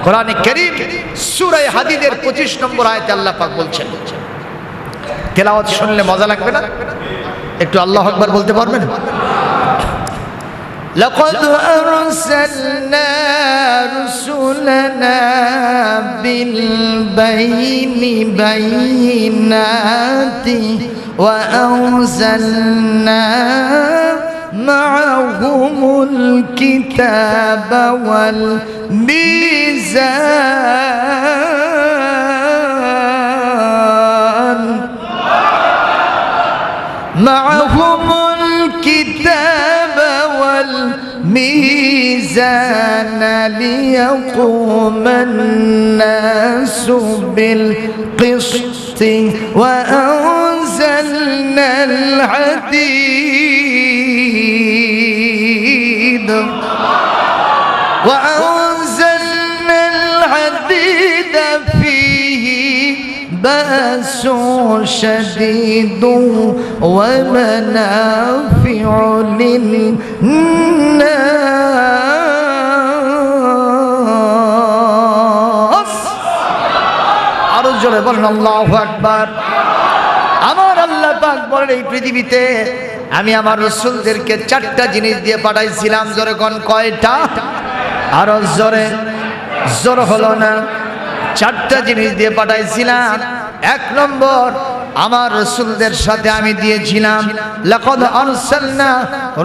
কোরআনে কারীম সূরা হাদীদের 25 নম্বর আয়াতে আল্লাহ পাক বলছেন, তেলাওয়াত শুনলে মজা লাগবে না? একটু আল্লাহু আকবার বলতে পারবেন? লাকাদ আরসালনা রুসুলানা বিল বাইনাতি ওয়া আনজালনা মা'আহুমুল কিতাবা ওয়াল মিজান মা'আহুমুল কিতাবা ওয়াল মিজান লিয়াকুমান নাসু বিল কিসতি ওয়া আনজালনাল হাদীদ وأنزلنا الحديد فيه بأس شديد ومنافع للناس আরো বলেন আল্লাহু আকবার। আমার আল্লাহ পাক বলেন, এই পৃথিবীতে আমি আমার রাসূলদেরকে 4টা জিনিস দিয়ে পাঠাইছিলাম। জোরে কোন কয়টা? আরো জোরে, জোর হলো না। 4টা জিনিস দিয়ে পাঠাইছিলাম। 1 নম্বর, আমার রাসূলদের সাথে আমি দিয়েছিলাম লাকাদ আরসালনা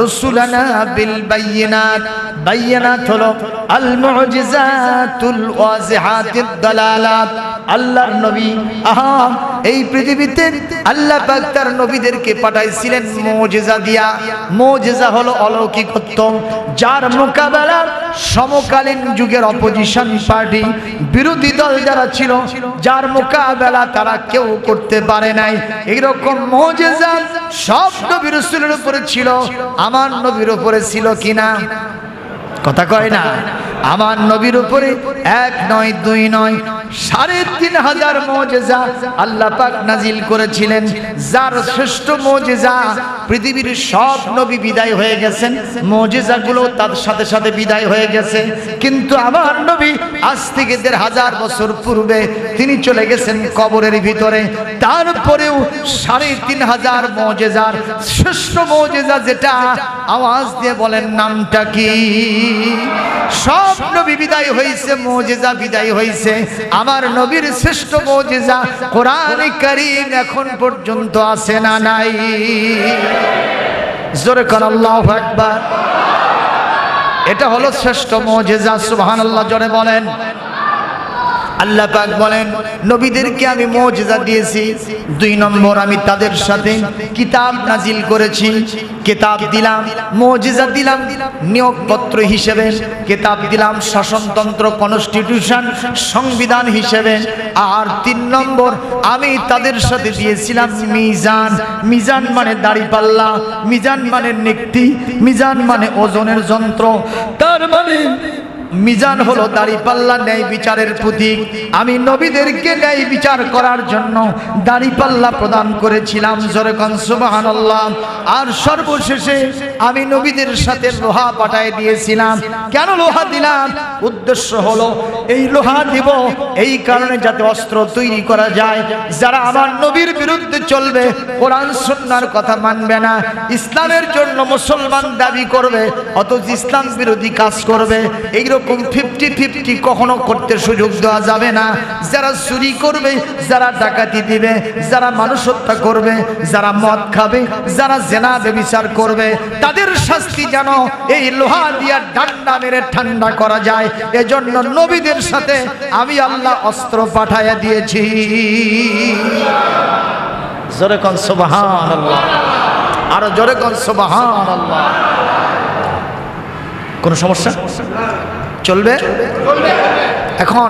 রাসূলানা বিল বায়িনাত। বায়িনাত হলো আল মুজিজাতুল ওয়াজিহাতুদ দালালাত। আল্লাহর নবী এই পৃথিবীতে আল্লাহ পাক তার নবীদেরকে পাঠাইছিলেন মুজিজা দিয়া। মুজিজা হলো অলৌকিকত্ব, যার মোকাবেলা সমকালীন যুগের অপোজিশন পার্টি, বিরোধী দল যারা ছিল, যার মোকাবেলা তারা কেউ করতে পারে নাই। এইরকম মুজিজা সব নবী রাসূলের উপরে ছিল, আমার নবীর উপরে ছিল কিনা? কথা কয় না? আমার নবীর উপরে 1 নয় 2 নয় 3500 মুজিজা আল্লাহ পাক নাজিল করেছিলেন। যার শ্রেষ্ঠ মুজিজা, পৃথিবীর সব নবী বিদায় হয়ে গেছেন, মুজিজাগুলো তার সাথে সাথে বিদায় হয়ে গেছে, কিন্তু আমার নবী আজ থেকে 1500 বছর পূর্বে তিনি চলে গেছেন কবরের ভিতরে। তারপরেও 3500 মুজিজার শ্রেষ্ঠ মুজিজা যেটা, আওয়াজ দিয়ে বলেন নামটা কি? সব নবী বিদায় হয়েছে, মুজিজা বিদায় হয়েছে, আমার নবীর শ্রেষ্ঠ মুজিজা কোরআন কারীম এখন পর্যন্ত আছে না নাই? জোরে কোন আল্লাহু আকবার। এটা হলো শ্রেষ্ঠ মুজিজা। সুবহানাল্লাহ জোরে বলেন। আল্লাহ পাক বলেন, নবীদেরকে আমি মুজিজা দিয়েছি। 2 নম্বর, আমি তাদের সাথে কিতাব নাজিল করেছি। কিতাব দিলাম, মুজিজা দিলাম নিয়োগপত্র হিসেবে, কিতাব দিলাম শাসনতন্ত্র কনস্টিটিউশন সংবিধান হিসেবে। আর 3 নম্বর, আমি তাদের সাথে দিয়েছিলাম মিজান। মিজান মানে দাড়িপাল্লা, মিজান মানে নেকটি, মিজান মানে ওজনের যন্ত্র। তার মানে মিজান হলো দাড়িপাল্লা, ন্যায় বিচারের প্রতীক। আমি নবীদেরকে ন্যায় বিচার করার জন্য দাড়িপাল্লা প্রদান করেছিলাম। জোরে কোন সুবহানাল্লাহ। আর সর্বশেষে আমি নবীদের সাথে লোহা পাঠিয়ে দিয়েছিলাম। কেন লোহা দিলাম? উদ্দেশ্য হলো এই লোহা দিব এই কারণে যাতে অস্ত্র তৈরি করা যায়। যারা আমার নবীর বিরুদ্ধে চলবে, কোরআন সুন্নাহর কথা মানবে না, ইসলামের জন্য মুসলমান দাবি করবে অথচ ইসলাম বিরোধী কাজ করবে, এইরকম 50-50 কখনো করতে সুযোগ দেওয়া যাবে না। যারা চুরি করবে, যারা ডাকাতি দিবে, যারা মানুষ হত্যা করবে, যারা মদ খাবে, যারা জেনা ব্যভিচার করবে, তাদের শাস্তি যেন এই লোহা দিয়া ডান্ডা মেরে ঠান্ডা করা যায়, এজন্য নবীদের সাথে আমি আল্লাহ অস্ত্র পাঠাইয়া দিয়েছি। জোরে কোন সুবহানাল্লাহ। আরো জোরে কোন সুবহানাল্লাহ। কোন সমস্যা চলবে? এখন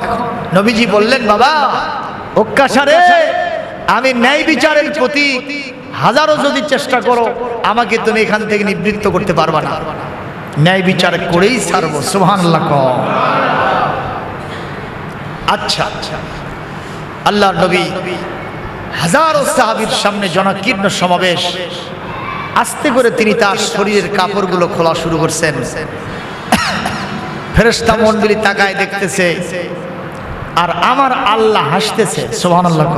নবীজি বললেন, বাবা ওকাশারে, আমি ন্যায় বিচারের প্রতি হাজারো যদি চেষ্টা করো, আমাকে তুমি এখান থেকে নিবৃত্ত করতে পারবা না। ন্যায় বিচার করেই ছাড়বো। সুবহানাল্লাহ। আচ্ছা আচ্ছা, আল্লাহর নবী হাজারো সাহাবীর সামনে জনকীর্ণ সমাবেশ, আস্তে করে তিনি তার শরীরের কাপড়গুলো খোলা শুরু করছেন। ফেরেশতা মণ্ডলী তাকায় দেখতেছে, আর আমার আল্লাহ হাসতেছে। সুবহানাল্লাহ।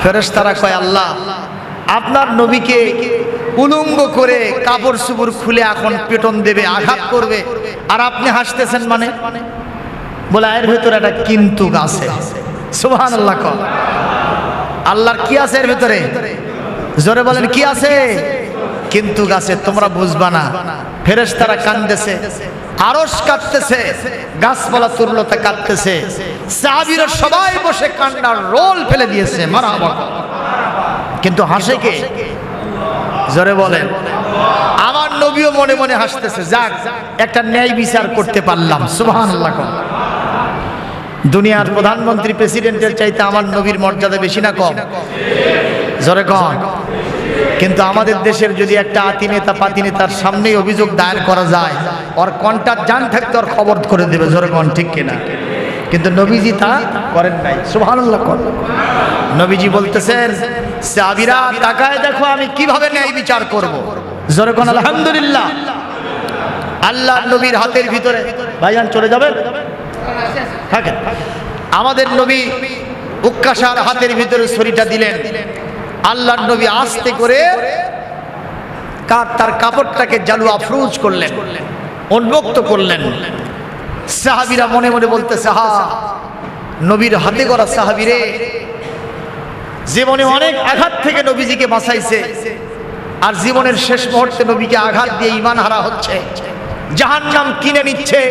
ফেরেশতারা কয়, আল্লাহ আপনার নবীকে উলঙ্গ করে কাপড় চোপড় খুলে এখন পেটন দেবে, আঘাত করবে, আর আপনি হাসতেছেন মানে? বলে এর ভিতরে একটা কিন্তু আছে। সুবহানাল্লাহ। আল্লাহর কি আছে এর ভিতরে? জোরে বলেন কি আছে? কিন্তু আছে, তোমরা বুঝবা না। ফেরেশতারা কাঁদতেছে, আরশ কাঁদতেছে, গাছপালা তুরলতা কাঁদতেছে, সাহাবীরা সবাই বসে কান্নার রোল ফেলে দিয়েছে। মারহাবা। কিন্তু হাসে কে? জোরে বলেন। আমার নবীও মনে মনে হাসতেছে, যাক একটা ন্যায় বিচার করতে পারলাম। সুবহানাল্লাহ। দুনিয়ার প্রধানমন্ত্রী প্রেসিডেন্টের চাইতে আমার নবীর মর্যাদা বেশি না কম? জোরে কম। কিন্তু আমাদের দেশের যদি একটা আতি নেতা পাতি নেতার সামনেই অভিযোগ দায়ের করা যায়, ওর কন্টাক্ট জান থাকতে ওর খবর করে দেবে। জোরে কন ঠিক কিনা? কিন্তু নবীজি তা করেন নাই। সুবহানাল্লাহ। নবীজি বলতেছেন, সাহাবীরা তাকায় দেখো আমি কিভাবে ন্যায় বিচার করব। জোরে কোন আলহামদুলিল্লাহ। আল্লাহর নবীর হাতের ভিতরে, ভাইজান চলে যাবেন থাকেন, আমাদের নবী উক্কাশার হাতের ভিতরে ছুরিটা দিলেন। আল্লাহর নবী আস্তে করে তার কাপড়টাকে জালু আফরোজ করলেন, উন্মুক্ত করলেন। সাহাবীরা মনে মনে বলতেছে, হা নবীর হাতে গড়া সাহাবী রে, জীবনে অনেক আঘাত থেকে নবীজিকে বাঁচাইছে, আর জীবনের শেষ মুহূর্তে নবীকে আঘাত দিয়ে ঈমান হারা হচ্ছে, জাহান্নাম কিনে নিচ্ছে,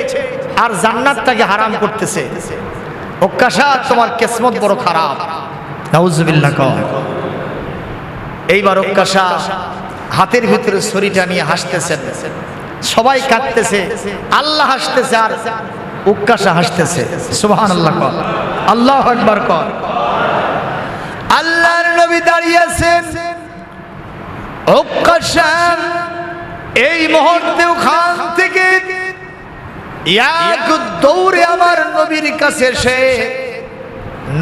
আর জান্নাতটাকে হারাম করতেছে। উক্কাশা তোমার কিসমত বড় খারাপ। নাউজুবিল্লাহ। এইবার উক্কাশা হাতের ভিতরে ছুরিটা নিয়ে হাসতেছেন, সবাই কাঁদতেছে, আল্লাহ হাসতেছে আর উক্কাশা হাসতেছে। সুবহানাল্লাহ। আল্লাহু আকবার। আল্লাহর নবী দাঁড়িয়ে আছেন, উক্কাশা এই মুহূর্তে ওখান থেকে এক দৌড়ে আমার নবীর কাছে এসে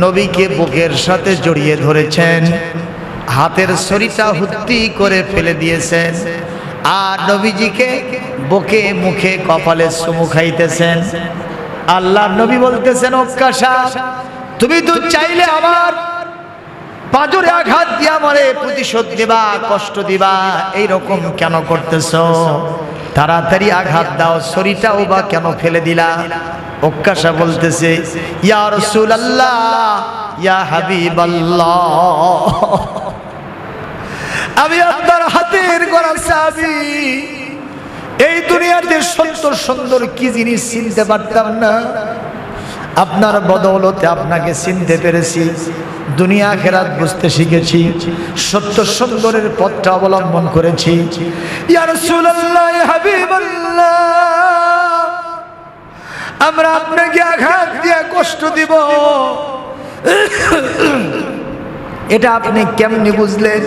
নবীকে বুকের সাথে জড়িয়ে ধরেছেন, হাতের ছুরিটা হুত্তি করে ফেলে দিয়েছেন, আর নবীজিকে বুকে মুখে কপালে চুমু খাইতেছেন। আল্লাহর নবী বলতেছেন, উক্কাশা তুমি তো চাইলে আমার পাঁজরে আঘাত দিয়ে আমারে প্রতিশোধ দিবা, কষ্ট দিবা, এইরকম কেন করতেছো? তাড়াতাড়ি আঘাত দাও, ছুরিটাও বা কেন ফেলে দিলা? উক্কাশা বলতেছে, ইয়া রাসূলুল্লাহ, ইয়া হাবিবাল্লাহ, আমি আপনার হাতের গড়া সাহাবী, এই দুনিয়াতে সুন্দর সুন্দর কি জিনিস চিনতে পারতাম না, আপনার বদৌলতে আপনাকে চিনতে পেরেছি, দুনিয়া আখিরাত বুঝতে শিখেছি, সত্য সুন্দরের পথটা অবলম্বন করেছি। ইয়া রাসূলুল্লাহ, ইয়া হাবিবাল্লাহ, আমরা আপনাকে আঘাত দিয়ে কষ্ট দিব, এটা আপনি কেমনে বুঝলেন?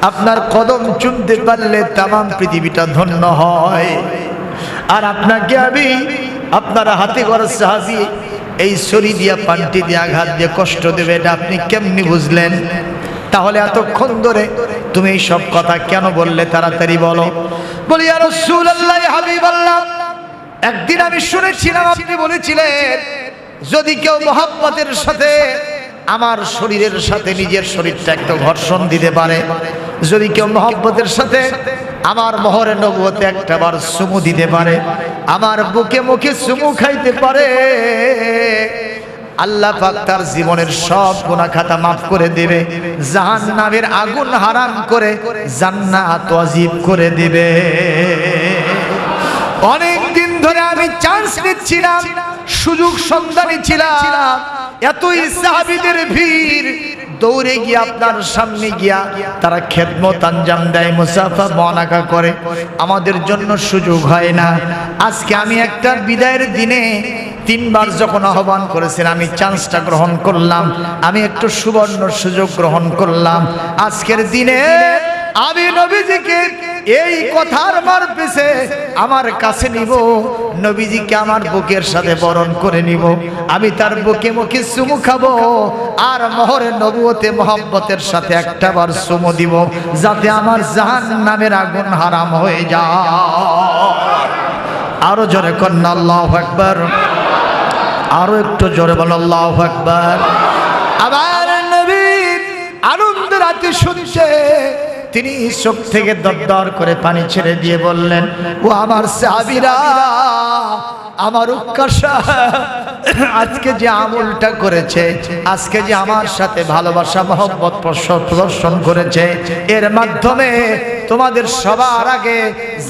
আপনার কদম চুমতে পারলে তামাম পৃথিবীটা ধন্য হয়, আর আপনাকে আমি আপনার হাতে গড়া সাহাবী এই ছুরি দিয়া পান্টি দিয়ে আঘাত দিয়ে কষ্ট দেবে, এটা আপনি কেমনি বুঝলেন? তাহলে এতক্ষণ ধরে তুমি এই সব কথা কেন বললে? তাড়াতাড়ি বলো। বলি, ইয়া রাসূলুল্লাহ, ইয়া হাবিবাল্লাহ, একদিন আমি শুনেছিলাম আপনি বলেছিলেন যদি কেউ মহব্বতের সাথে আমার শরীরের সাথে নিজের শরীরটা একটু ঘর্ষণ দিতে পারে, যদি কেউ মহব্বতের সাথে আমার মোহরে নবুয়তে একটাবার চুমু দিতে পারে, আমার বুকে মুখে চুমু খাইতে পারে, আল্লাহ পাক তার জীবনের সব গুনাহ খাতা মাফ করে দেবে, জাহান্নামের আগুন হারাম করে জান্নাত ওয়াজিব করে দিবে। অনেক দিন ধরে আমি চান্স নিচ্ছিলাম, সুযোগ সন্ধানী ছিলাম, এতই সাহাবীদের ভিড়, দৌড়ে গিয়ে আপনার সামনে গিয়া তারা খেদমত আঞ্জাম দেয়, মুসাফা মুআনাকা করে, আমাদের জন্য সুযোগ হয় না। আজকে আমি একটা বিদায়ের দিনে তিনবার যখন আহ্বান করেছেন আমি চান্সটা গ্রহণ করলাম, আমি একটু সুবর্ণ সুযোগ গ্রহণ করলাম। আজকের দিনে আমি নবীজিকে এই কথার মার পিছে আমার কাছে নিব, নবীজিকে আমার বুকের সাথে বরণ করে নিব, আমি তার বুকে মুখে চুমু খাবো, আর মোহরে নবুয়তে মহব্বতের সাথে একটাবার চুমু দিব, যাতে আমার জাহান্নামের আগুন হারাম হয়ে যায়। আরো জোরে কন্যা আল্লাহু আকবার, আরো একটু জোরে বল আল্লাহু আকবার। আবার নবী আনন্দ রাতে শুনছে, তিনি চোখ থেকে দরদর করে পানি ছেড়ে দিয়ে বললেন, ও আমার সাহাবীরা, আমার উৎকর্ষা আজকে যে আমলটা করেছে, আজকে যে আমার সাথে ভালোবাসা মহব্বত প্রদর্শন করেছে, এর মাধ্যমে তোমাদের সবার আগে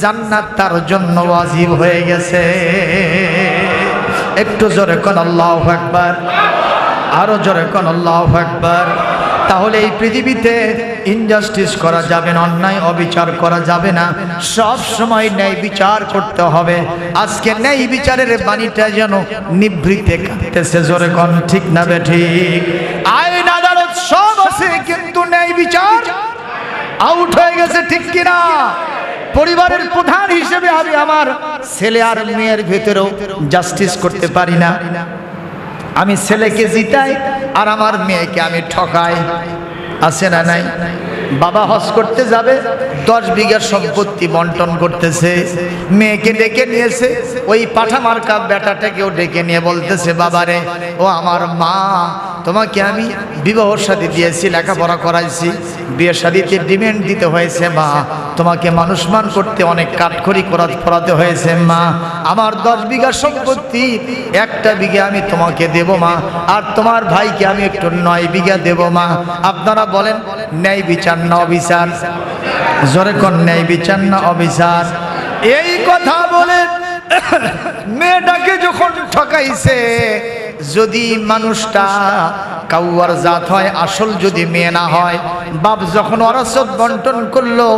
জান্নাত তার জন্য ওয়াজিব হয়ে গেছে। একটু জোরে কোন আল্লাহু আকবার, আরো জোরে কোন আল্লাহু আকবার। তাহলে এই পৃথিবীতে ইনজাস্টিস করা যাবে না, অন্যায় অবিচার করা যাবে না, সব সময় ন্যায় বিচার করতে হবে। আজকে ন্যায় বিচারের বাণীটা যেন নিভৃতে কাঁদতেছে, জোরে কোন ঠিক না বেঠিক? আইন আদালত সব আছে, কিন্তু ন্যায় বিচার আউট হয়ে গেছে, ঠিক কিনা? পরিবারের প্রধান হিসেবে আমি আমার ছেলে আর মেয়ের ভেতরেও জাস্টিস করতে পারি না। আমি ছেলেকে জিতাই আর আমার মেয়েকে আমি ঠকাই, আছে না নাই? বাবা হজ করতে যাবে, 10 বিঘা সম্পত্তি বন্টন করতেছে, মেয়েকে ডেকে নিয়েছে, ওই পাঠা মার্কা বেটাটাকেও ডেকে নিয়ে বলতেছে, বাবারে ও আমার মা, তোমাকে আমি বিবাহ শাদী দিয়েছি, লেখাপড়া করাইছি, বিয়ে শাদীতে ডিমান্ড দিতে হয়েছে মা, তোমাকে মানুষমান করতে অনেক কাঠখড়ি করাতে হয়েছে মা, আমার 10 বিঘা সম্পত্তি 1টা বিঘা আমি তোমাকে দেব মা, আর তোমার ভাইকে আমি একটু 9 বিঘা দেব মা। আপনারা বলেন ন্যায় বিচার না অবিচার? জোরে কোন ন্যায় বিচার না অবিচার? এই কথা বলে মেয়েটাকে যখন ঠকাইছে, যদি মানুষটা কাউয়ার জাত হয়, আসল যদি মেয়ে না হয়, বাপ যখন ওরাসত বন্টন করলো,